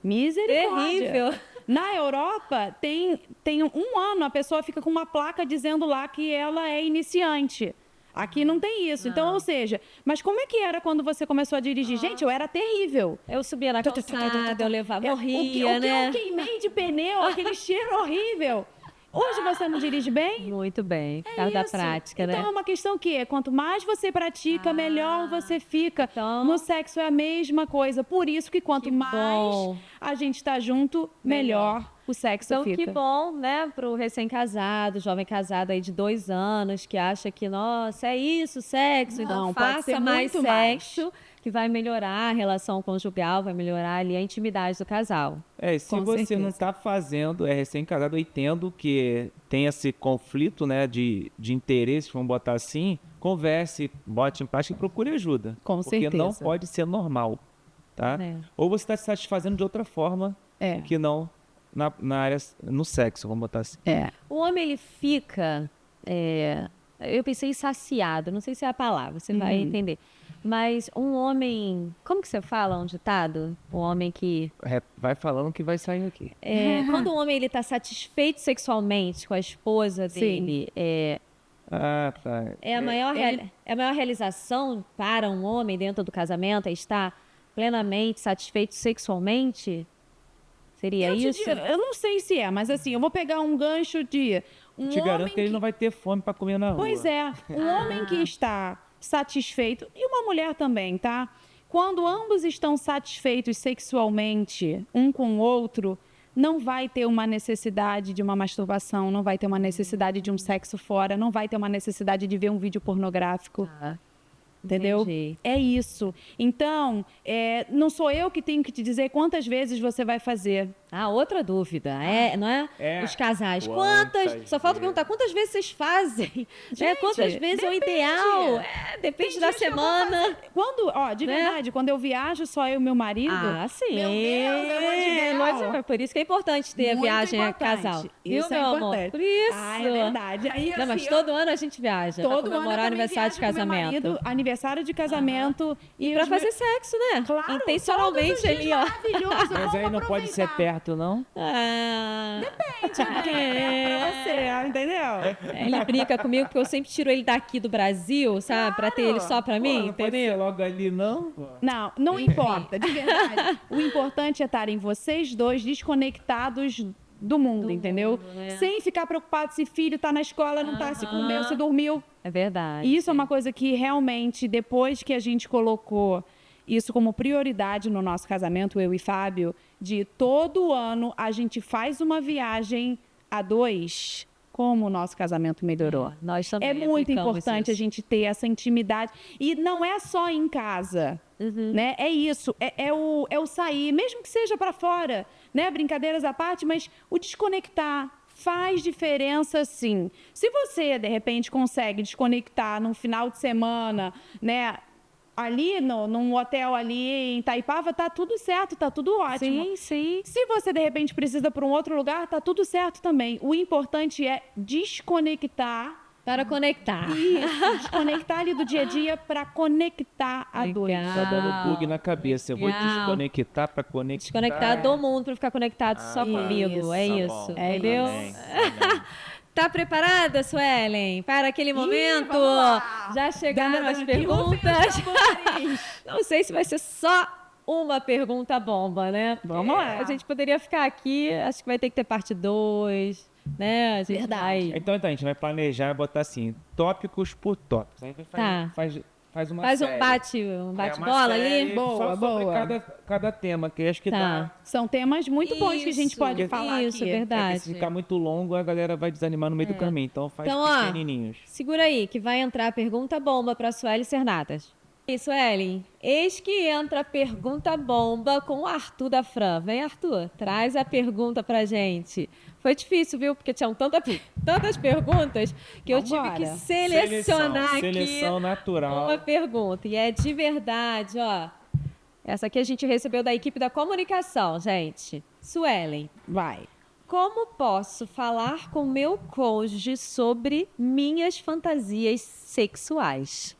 Misericórdia. Terrível. Na Europa, tem um ano, a pessoa fica com uma placa dizendo lá que ela é iniciante. Aqui não tem isso. Então, ou seja, mas como é que era quando você começou a dirigir? Gente, eu era terrível. Eu subia na calçada, eu levava, morria, o que eu queimei de pneu, aquele cheiro horrível. Hoje você não dirige bem? Muito bem, por causa da prática, né? Então é uma questão que quanto mais você pratica, melhor você fica. Então... No sexo é a mesma coisa. Por isso que quanto mais a gente está junto, melhor o sexo então, fica. Que bom, né, pro recém-casado, jovem casado aí de 2 anos, que acha que, nossa, é isso, sexo, então faça mais sexo, que vai melhorar a relação conjugal, vai melhorar ali a intimidade do casal. Se você não está fazendo, é recém-casado, eu entendo que tem esse conflito, né, de interesses, vamos botar assim, converse, bote em prática e procure ajuda. Com certeza. Porque não pode ser normal, tá? Ou você está se satisfazendo de outra forma que não na área, no sexo, vamos botar assim. O homem, ele fica, eu pensei saciado, não sei se é a palavra, você vai entender. Mas um homem, como que você fala um ditado? Um homem que... Vai falando que vai sair aqui. Quando um homem está satisfeito sexualmente com a esposa dele, é a maior realização para um homem dentro do casamento, é estar plenamente satisfeito sexualmente? Seria isso? Eu não sei se mas assim, eu vou pegar um gancho de... Te garanto que ele não vai ter fome para comer na rua. Pois é, um homem que está satisfeito, e uma mulher também, tá? Quando ambos estão satisfeitos sexualmente, um com o outro, não vai ter uma necessidade de uma masturbação, não vai ter uma necessidade de um sexo fora, não vai ter uma necessidade de ver um vídeo pornográfico. Entendeu? Entendi. É isso. Então, não sou eu que tenho que te dizer quantas vezes você vai fazer. Outra dúvida, não é? Os casais. Só falta perguntar, quantas vezes vocês fazem? Gente, quantas vezes é o ideal? Depende da semana. De verdade, quando eu viajo só eu e meu marido... sim. Meu Deus, por isso que é importante ter a viagem a casal. Isso Viu, é meu importante. amor? Por isso. É verdade. Aí, não, mas todo ano a gente viaja. Todo pra comemorar ano aniversário de casamento. Aniversário de casamento. E pra fazer sexo, né? Claro. Intencionalmente ali, ó. Maravilhoso. Mas aí não pode ser perto, não? Depende. Você, entendeu? Ele brinca comigo porque eu sempre tiro ele daqui do Brasil, sabe? Pra ter ele só pra mim, não entendeu? Pode ser logo ali, não? Não importa, de verdade. O importante é estarem vocês dois desconectados do mundo, entendeu? Sem ficar preocupado se filho tá na escola, não tá, se comeu, se dormiu. É verdade. E isso é uma coisa que realmente, depois que a gente colocou isso como prioridade no nosso casamento, eu e Fábio, de todo ano a gente faz uma viagem a 2, como o nosso casamento melhorou. Nós também é muito importante isso. a gente ter essa intimidade. E não é só em casa, né? É isso, é o sair, mesmo que seja para fora, né? Brincadeiras à parte, mas o desconectar faz diferença, sim. Se você, de repente, consegue desconectar num final de semana, né? Ali, num hotel ali em Itaipava, tá tudo certo, tá tudo ótimo. Sim, sim. Se você, de repente, precisa para um outro lugar, tá tudo certo também. O importante é desconectar. Para conectar. Isso, desconectar ali do dia a dia para conectar a dois. Tá dando bug na cabeça. Eu vou desconectar para conectar. Desconectar do mundo para ficar conectado só comigo. É isso. Entendeu? Tá preparada, Suelen, para aquele momento? Já chegaram as perguntas. Não sei se vai ser só uma pergunta bomba, né? Vamos lá. A gente poderia ficar aqui, acho que vai ter que ter parte 2, né? A gente Verdade. Então, a gente vai planejar e botar assim, tópicos por tópicos. Aí faz uma série. Um bate-bola ali. Boa, sobre cada tema, que acho que tá. São temas muito bons que a gente pode falar Isso, aqui. verdade. Se ficar muito longo, a galera vai desanimar no meio do caminho. Então faz pequenininhos. Segura aí, que vai entrar a pergunta bomba para a Sueli Cernatas. Isso, Suelen. Eis que entra a pergunta bomba com o Arthur da Fran. Vem, Arthur, traz a pergunta pra gente. Foi difícil, viu? Porque tinham tantas perguntas que eu tive que selecionar Seleção natural. uma pergunta. E é de verdade, ó. Essa aqui a gente recebeu da equipe da comunicação, gente. Suelen. Vai. Como posso falar com meu cônjuge sobre minhas fantasias sexuais?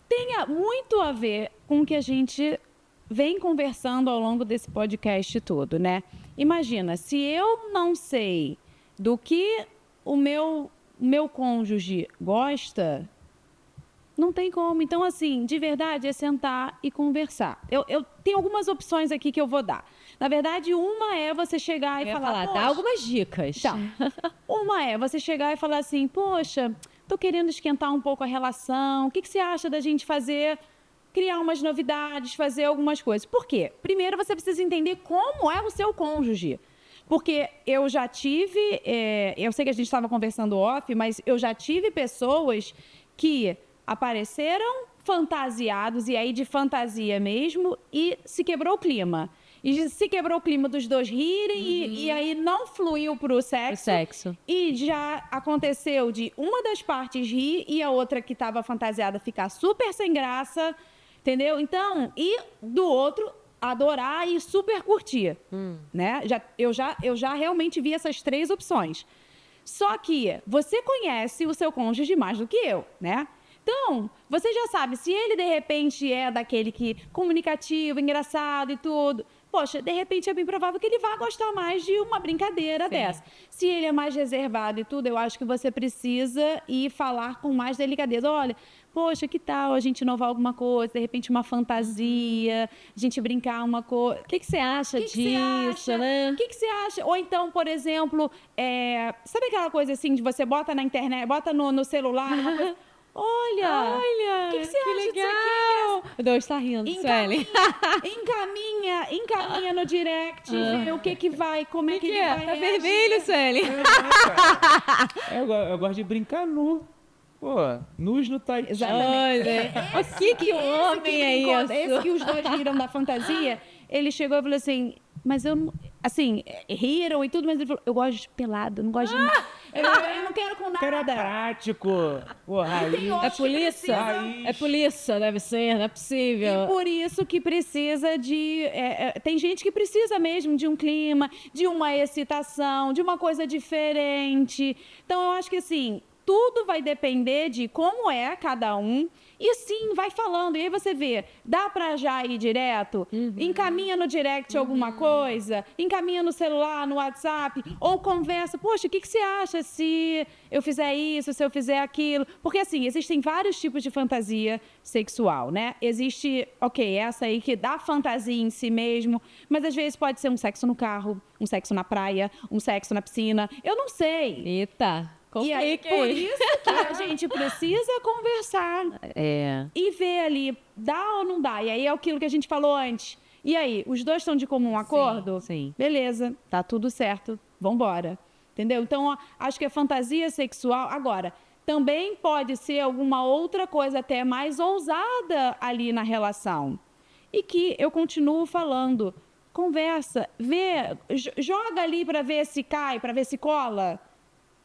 Tenha muito a ver com o que a gente vem conversando ao longo desse podcast todo, né? imagina, se eu não sei do que o meu cônjuge gosta, não tem como. Então, assim, de verdade, é sentar e conversar. Eu tenho algumas opções aqui que eu vou dar. Na verdade, uma é você chegar e falar... Dá algumas dicas. Então, uma é você chegar e falar assim, poxa, tô querendo esquentar um pouco a relação, o que você acha da gente criar umas novidades, fazer algumas coisas? Por quê? Primeiro, você precisa entender como é o seu cônjuge. Porque eu já tive... eu sei que a gente estava conversando off, mas eu já tive pessoas que apareceram fantasiados, e aí de fantasia mesmo, e se quebrou o clima. E se quebrou o clima dos dois rirem, e aí não fluiu pro sexo. E já aconteceu de uma das partes rir e a outra que estava fantasiada ficar super sem graça, entendeu? Então, e do outro adorar e super curtir, né? Eu já realmente vi essas 3 opções. Só que você conhece o seu cônjuge mais do que eu, né? Então, você já sabe, se ele de repente é daquele que comunicativo, engraçado e tudo, poxa, de repente é bem provável que ele vá gostar mais de uma brincadeira dessa. Se ele é mais reservado e tudo, eu acho que você precisa ir falar com mais delicadeza. Olha, poxa, que tal a gente inovar alguma coisa, de repente uma fantasia, a gente brincar uma coisa. O que você acha disso, né? O que você acha? Ou então, por exemplo, sabe aquela coisa assim de você bota na internet, bota no celular, uma coisa... Olha, o que você acha legal. disso aqui? O Deus está rindo, Sueli. Encaminha no direct, vê o que vai, como é que ele vai. Tá vermelho, Sueli. Eu gosto de brincar nu. Pô, nus no tight. Exatamente. O que homem é isso? Esse que os dois riram da fantasia, ele chegou e falou assim, mas eu não... Assim, riram e tudo, mas ele falou, eu gosto de pelado, não gosto de... Eu não quero com nada. Cara prático. Pô, É polícia? É polícia, deve ser, não é possível. E por isso que precisa de... tem gente que precisa mesmo de um clima, de uma excitação, de uma coisa diferente. Então, eu acho que, assim, tudo vai depender de como é cada um. E sim, vai falando. E aí você vê, dá pra já ir direto? Encaminha no direct alguma coisa? Encaminha no celular, no WhatsApp? Ou conversa, poxa, o que você acha se eu fizer isso, se eu fizer aquilo? Porque assim, existem vários tipos de fantasia sexual, né? Existe, essa aí que dá fantasia em si mesmo, mas às vezes pode ser um sexo no carro, um sexo na praia, um sexo na piscina. Eu não sei. Eita. E aí, por isso que a gente precisa conversar e ver ali, dá ou não dá. E aí é aquilo que a gente falou antes. E aí, os dois estão de comum acordo? Sim. Beleza, tá tudo certo, vambora. Entendeu? Então, acho que a fantasia sexual... Agora, também pode ser alguma outra coisa até mais ousada ali na relação. E que eu continuo falando, conversa, vê, joga ali para ver se cai, para ver se cola.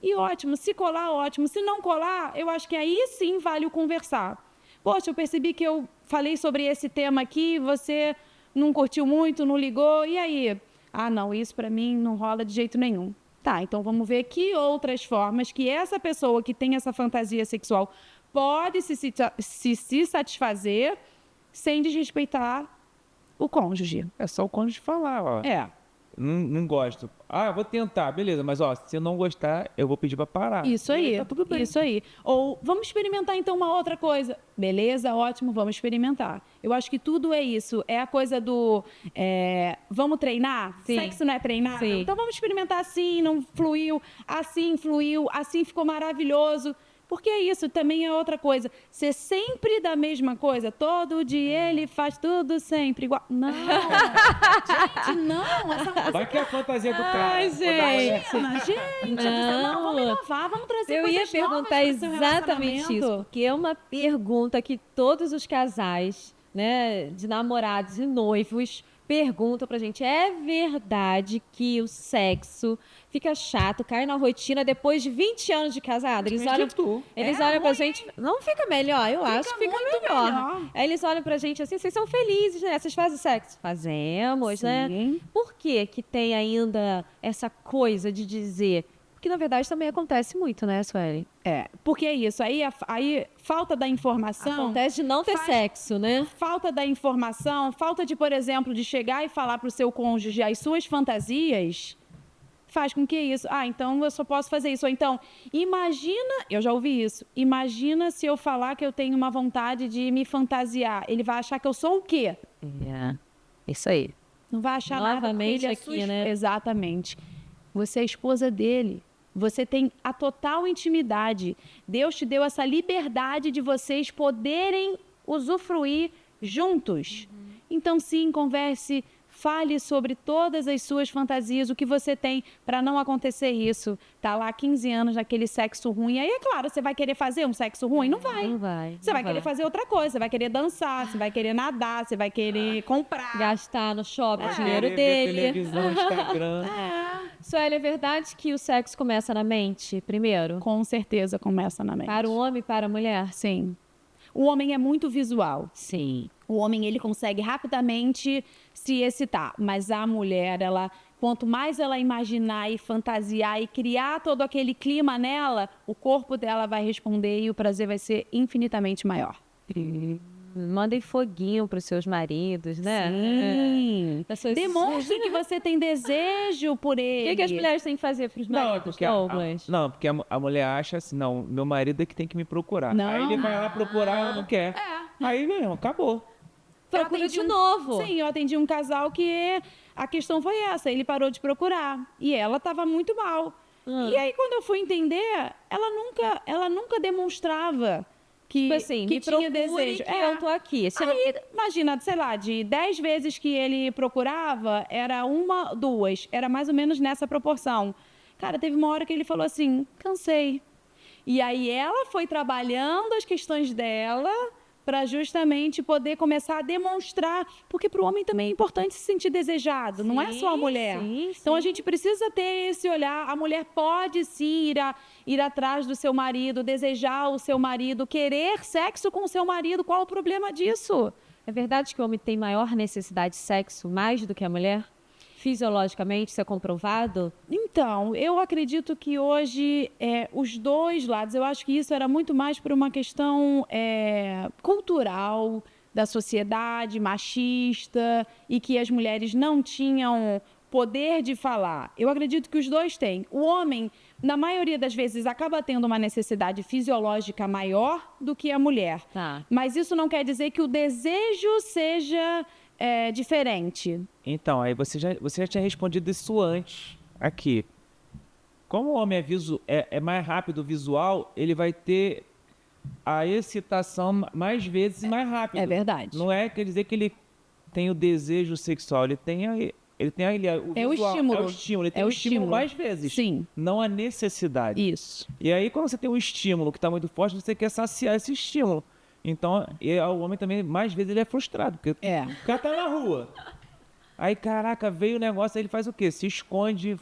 E ótimo, se colar, ótimo. Se não colar, eu acho que aí sim vale o conversar. Poxa, eu percebi que eu falei sobre esse tema aqui, você não curtiu muito, não ligou, e aí? Ah, não, isso para mim não rola de jeito nenhum. Tá, então vamos ver que outras formas que essa pessoa que tem essa fantasia sexual pode se satisfazer sem desrespeitar o cônjuge. É só o cônjuge falar, ó. Não gosto. Ah, eu vou tentar, beleza, mas ó, se eu não gostar, eu vou pedir pra parar. Isso aí, tá tudo bem. Isso aí. Ou vamos experimentar então uma outra coisa. Beleza, ótimo, vamos experimentar. Eu acho que tudo é isso. É a coisa do vamos treinar? Sim. Sexo não é treinar? Sim. Então vamos experimentar assim, não fluiu, assim ficou maravilhoso. Porque é isso, também é outra coisa. Ser sempre da mesma coisa, todo dia ele faz tudo sempre igual. Não, gente, não. Essa música... Vai que é a fantasia do cara. Ai, gente. Não, vamos inovar, vamos trazer coisas Eu ia perguntar novas pro seu exatamente isso, porque é uma pergunta que todos os casais, né, de namorados e noivos perguntam pra gente, é verdade que o sexo fica chato, cai na rotina depois de 20 anos de casado? Eles olham pra gente, não fica melhor? Eu acho que fica melhor. Aí eles olham pra gente assim, vocês são felizes, né? Vocês fazem sexo? Fazemos, Sim. né? Por que que tem ainda essa coisa de dizer... que, na verdade, também acontece muito, né, Sueli? Porque é isso. Aí falta da informação... Acontece de não ter sexo, né? Falta da informação, falta de, por exemplo, de chegar e falar para o seu cônjuge as suas fantasias, faz com que isso... então eu só posso fazer isso. Ou então, imagina... Eu já ouvi isso. Imagina se eu falar que eu tenho uma vontade de me fantasiar. Ele vai achar que eu sou o quê? Isso aí. Não vai achar Novamente nada. aqui, né? Exatamente. Você é a esposa dele. Você tem a total intimidade. Deus te deu essa liberdade de vocês poderem usufruir juntos. Então, sim, converse, fale sobre todas as suas fantasias, o que você tem para não acontecer isso. Tá lá 15 anos naquele sexo ruim. Aí, é claro, você vai querer fazer um sexo ruim? Não vai. Não vai. Você vai querer fazer outra coisa. Você vai querer dançar, você vai querer nadar, você vai querer comprar. Gastar no shopping o dinheiro Ver dele. televisão, Instagram. Sueli, é verdade que o sexo começa na mente primeiro? Com certeza começa na mente. Para o homem e para a mulher? Sim. O homem é muito visual. Sim. O homem, ele consegue rapidamente se excitar, mas a mulher, quanto mais ela imaginar e fantasiar e criar todo aquele clima nela, o corpo dela vai responder e o prazer vai ser infinitamente maior. Mandem foguinho para os seus maridos, né? Sim. Demonstre que você tem desejo por ele. O que as mulheres têm que fazer para os maridos, Douglas? Porque a mulher acha assim, não, meu marido é que tem que me procurar. Não. Aí ele vai lá procurar, ela não quer. Aí, meu, acabou. Procura de novo. Sim, eu atendi um casal que a questão foi essa, ele parou de procurar e ela estava muito mal. E aí, quando eu fui entender, ela nunca demonstrava que, tipo assim, que me tinha procure desejo. que eu tô aqui. Aí, imagina, sei lá, de 10 vezes que ele procurava, era 1, 2. Era mais ou menos nessa proporção. Cara, teve uma hora que ele falou assim, cansei. E aí ela foi trabalhando as questões dela para justamente poder começar a demonstrar, porque para o homem também é importante se sentir desejado, não é só a mulher. Então a gente precisa ter esse olhar, a mulher pode sim ir atrás do seu marido, desejar o seu marido, querer sexo com o seu marido, qual o problema disso? É verdade que o homem tem maior necessidade de sexo mais do que a mulher? Fisiologicamente, isso é comprovado? Então, eu acredito que hoje os dois lados, eu acho que isso era muito mais por uma questão cultural da sociedade, machista, e que as mulheres não tinham poder de falar. Eu acredito que os dois têm. O homem, na maioria das vezes, acaba tendo uma necessidade fisiológica maior do que a mulher. Tá. Mas isso não quer dizer que o desejo seja diferente. Então, aí você já tinha respondido isso antes aqui. Como o homem é mais rápido visual, ele vai ter a excitação mais vezes e mais rápido. É verdade. Não quer dizer que ele tem o desejo sexual, ele tem o estímulo. É o estímulo, ele tem o estímulo mais vezes. Sim. Não a necessidade. Isso. E aí, quando você tem um estímulo que está muito forte, você quer saciar esse estímulo. Então, o homem também, mais vezes, ele é frustrado. Porque o cara tá na rua. Aí, caraca, veio o negócio, aí ele faz o quê? Se esconde,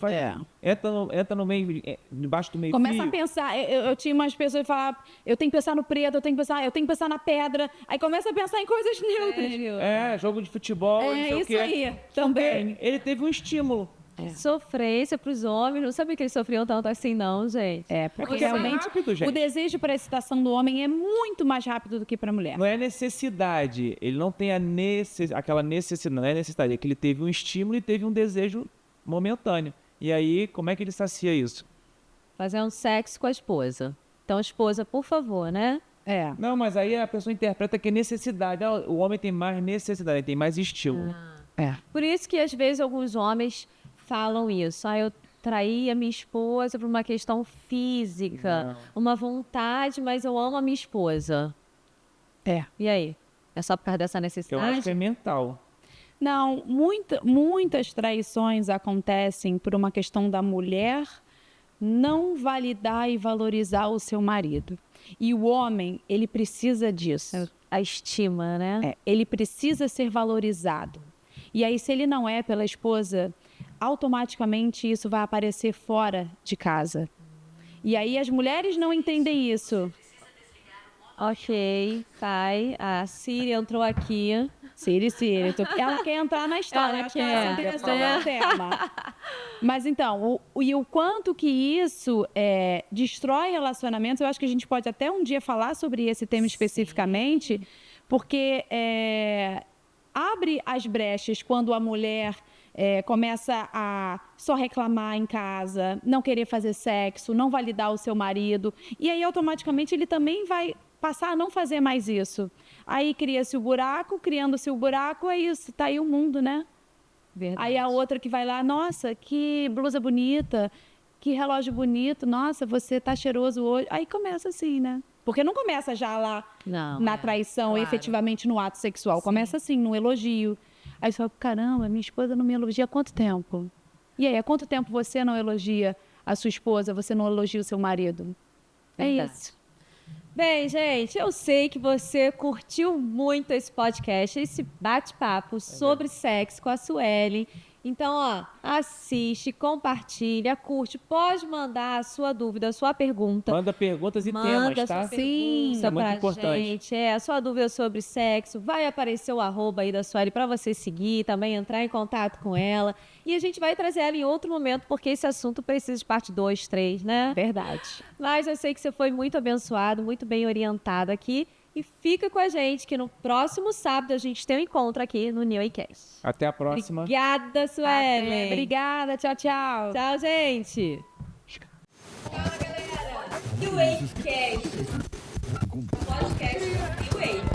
entra no meio, debaixo do meio Começa fio. a pensar, eu tinha umas pessoas que falavam, eu tenho que pensar no preto, eu tenho que pensar na pedra. Aí começa a pensar em coisas neutras. Jogo de futebol, não sei o quê. Aí, também. Ele teve um estímulo. Sofrência para os homens. Não sabia que eles sofriam tanto assim, não, gente. Porque Porque é realmente rápido, gente. o desejo para a excitação do homem é muito mais rápido do que para a mulher. Não é necessidade. Ele não tem aquela necessidade. Não é necessidade. É que ele teve um estímulo e teve um desejo momentâneo. E aí, como é que ele sacia isso? Fazendo sexo com a esposa. Então, esposa, por favor, né? Não, mas aí a pessoa interpreta que é necessidade. O homem tem mais necessidade, ele tem mais estímulo. Por isso que, às vezes, alguns homens falam isso. Eu traí a minha esposa por uma questão física, uma vontade, mas eu amo a minha esposa. E aí? É só por causa dessa Eu necessidade? acho que é mental. Não, muitas traições acontecem por uma questão da mulher não validar e valorizar o seu marido. E o homem, ele precisa disso. A estima, né? Ele precisa ser valorizado. E aí, se ele não é pela esposa, automaticamente isso vai aparecer fora de casa. E aí as mulheres não entendem isso. Ok, pai. A Siri entrou aqui. Siri. Ela quer entrar na história, Ela acho que ela se quer. interessou no tema. Mas então, o quanto que isso destrói relacionamentos, eu acho que a gente pode até um dia falar sobre esse tema especificamente, porque abre as brechas quando a mulher começa a só reclamar em casa, não querer fazer sexo, não validar o seu marido, e aí automaticamente ele também vai passar a não fazer mais isso. Aí cria-se o buraco, criando-se o buraco, é isso, tá aí o mundo, né? Verdade. Aí a outra que vai lá, nossa, que blusa bonita, que relógio bonito, nossa, você tá cheiroso hoje. Aí começa assim, né? Porque não começa já lá na traição, claro. efetivamente no ato sexual. Sim. Começa assim, no elogio. Aí você fala, caramba, minha esposa não me elogia há quanto tempo? E aí, há quanto tempo você não elogia a sua esposa, você não elogia o seu marido? Verdade. É isso. Bem, gente, eu sei que você curtiu muito esse podcast, esse bate-papo sobre sexo com a Suelen. Então, ó, assiste, compartilha, curte, pode mandar a sua dúvida, a sua pergunta. Manda perguntas e temas, tá? Sim, isso é muito importante. Gente. A sua dúvida sobre sexo, vai aparecer o @ aí da Sueli para você seguir, também entrar em contato com ela. E a gente vai trazer ela em outro momento, porque esse assunto precisa de parte 2, 3, né? Verdade. Mas eu sei que você foi muito abençoado, muito bem orientado aqui. E fica com a gente, que no próximo sábado a gente tem um encontro aqui no New Cast. Até a próxima. Obrigada, Suelen. Obrigada, tchau, tchau. Tchau, gente. Fala, galera. New Cast. Podcast New